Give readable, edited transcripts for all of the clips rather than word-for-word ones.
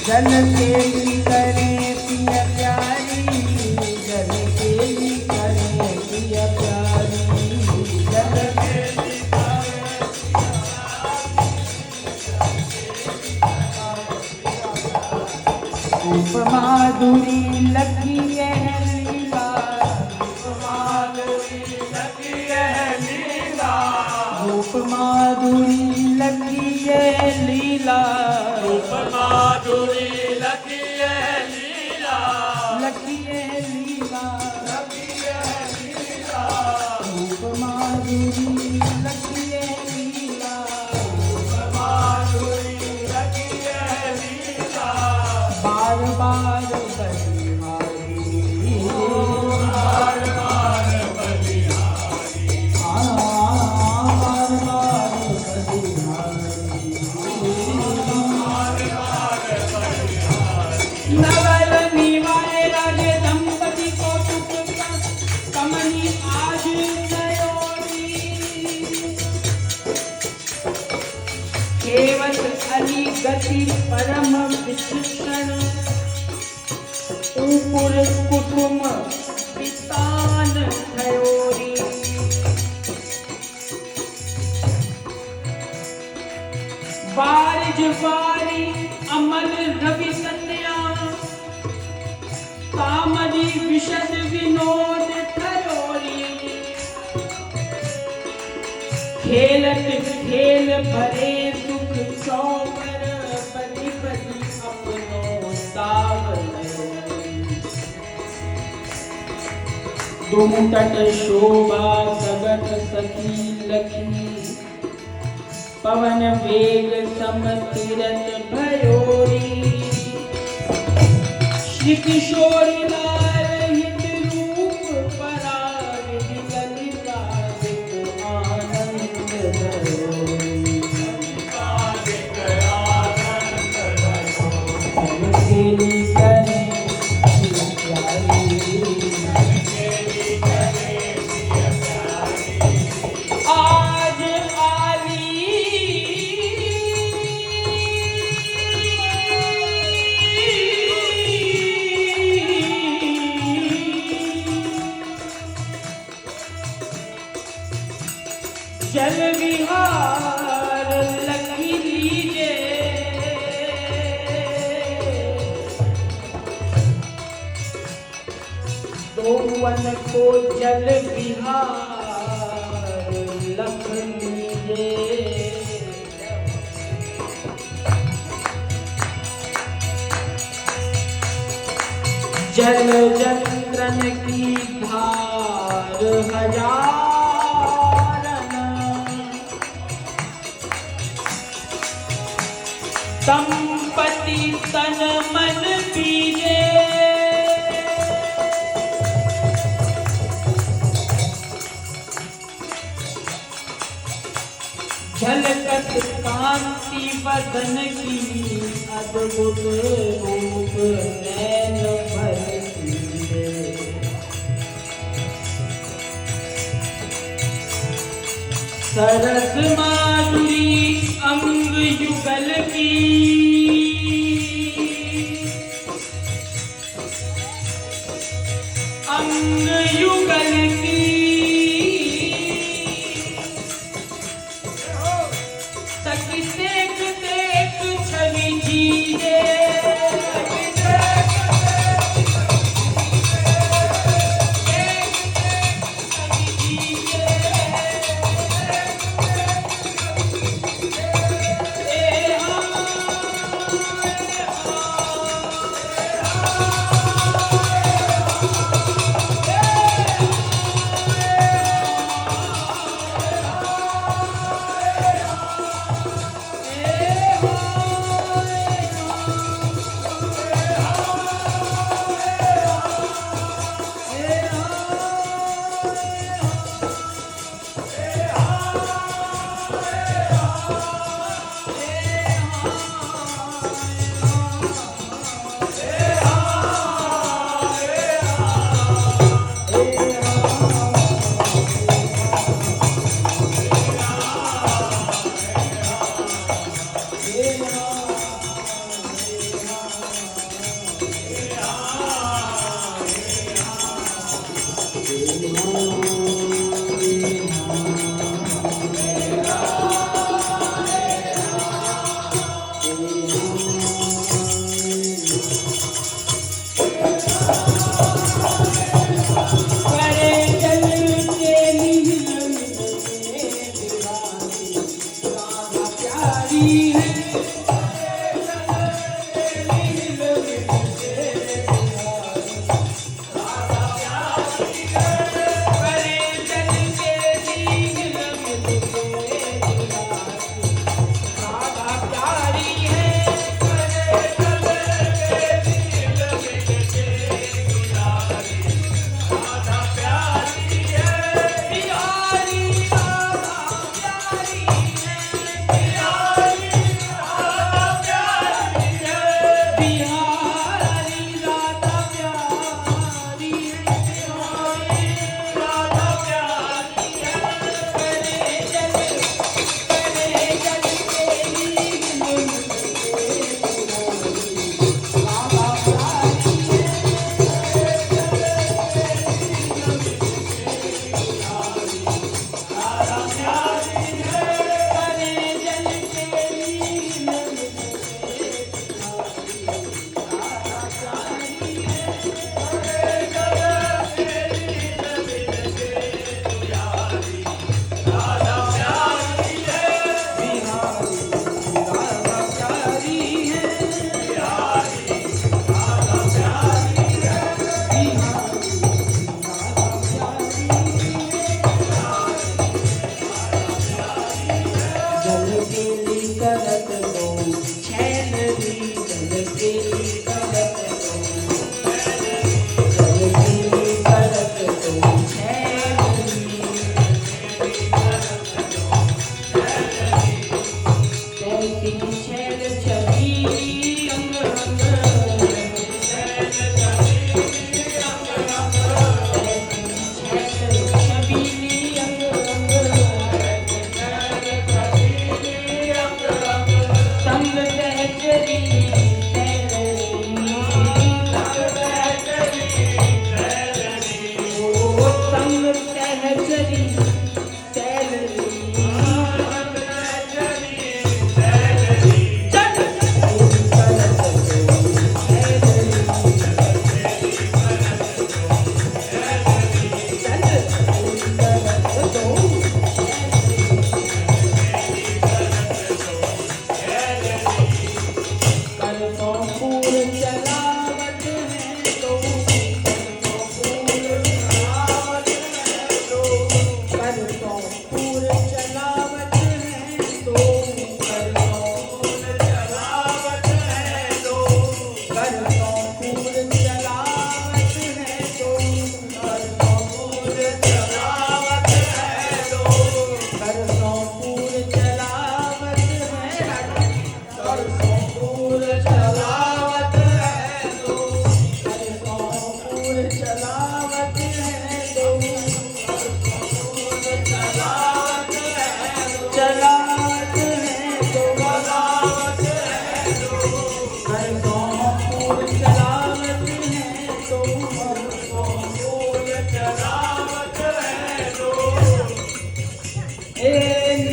जल केली करे पिया प्यारी, जल केली करे पिया प्यारी, जल केली रूप माधुरी लगी है लीला, रूप माधुरी लगी है लीला, रूप माधुरी लगी है लीला, रूप माधुरी लगी है लीला, लगी है लीला, लगी है लीला, रूप माधुरी लगी है लीला, रूप माधुरी लगी है लीला, बार बार बलिहारी, बार बार बलिहारी, बार बार बलिहारी। नवल निवाए राजे दंपति को सुख कमनी आज नयोरी, केवल अली गति परम विचक्षण, ऊपुर कुटुम पितान थयोरी, बारिज बारी अमल रवि कन्या, कामरी विशद विनोद थयोरी, खेलत खेल भरे सुख चौपर, पति पति अपनो सावरयो, तुम तट शोभा जगत सखी लखी, पवन वेग समतीरथ भयोरी, श्री किशोर लाल हित रूप पराग, ललिता दिक आनंद भयोरी, दिक आनंद भयोरी, केली करे पिया प्यारी, केली करे पिया प्यारी, आज जल विहार लखी लीजे, दो वन को जल विहार लख लीजे, जल जंत्रन की धार हजार, संपत्ति तन मन पीजे, झलकत कांति बदन की, अद्भुत रूप नैन भर पीजे, सरस माधुरी अंग युगल की, अंग युगल की, सखी देख देख छवि जीजे,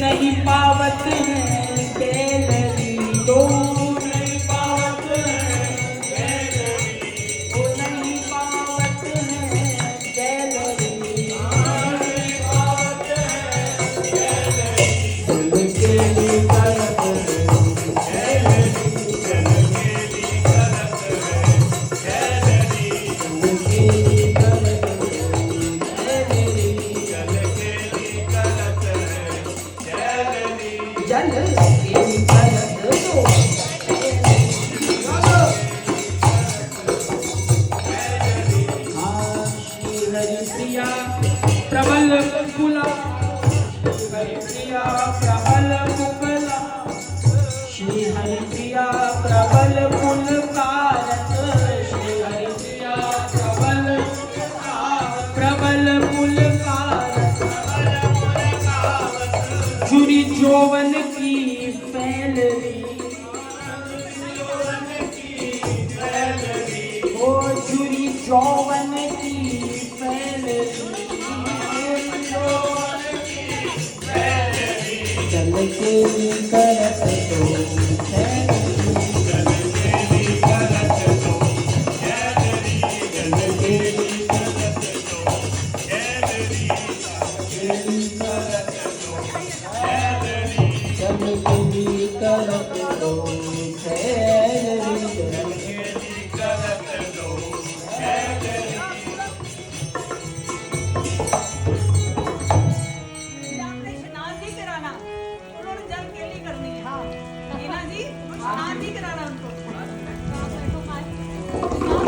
नहीं पावत है कैलरी दो, नहीं पावत है कैलरी, ओ नहीं पावत है कैलरी, नहीं पावत है कैलरी, जल के लिए करत है कैलरी, जल के लिए करत है कैलरी, जल के लिए करत है कैलरी, जल के लिए करत है जल तेरी करत दो। श्री हरि प्रिया प्रबल कुला, हरि प्रिया प्रबल कुला, श्री हरि प्रिया प्रबल कुल कारत, श्री हरि प्रिया प्रबल कुल कारत, जुरी जोवन की फैलरी, ओ जुरी जोवन की फैलरी, चल के करत तो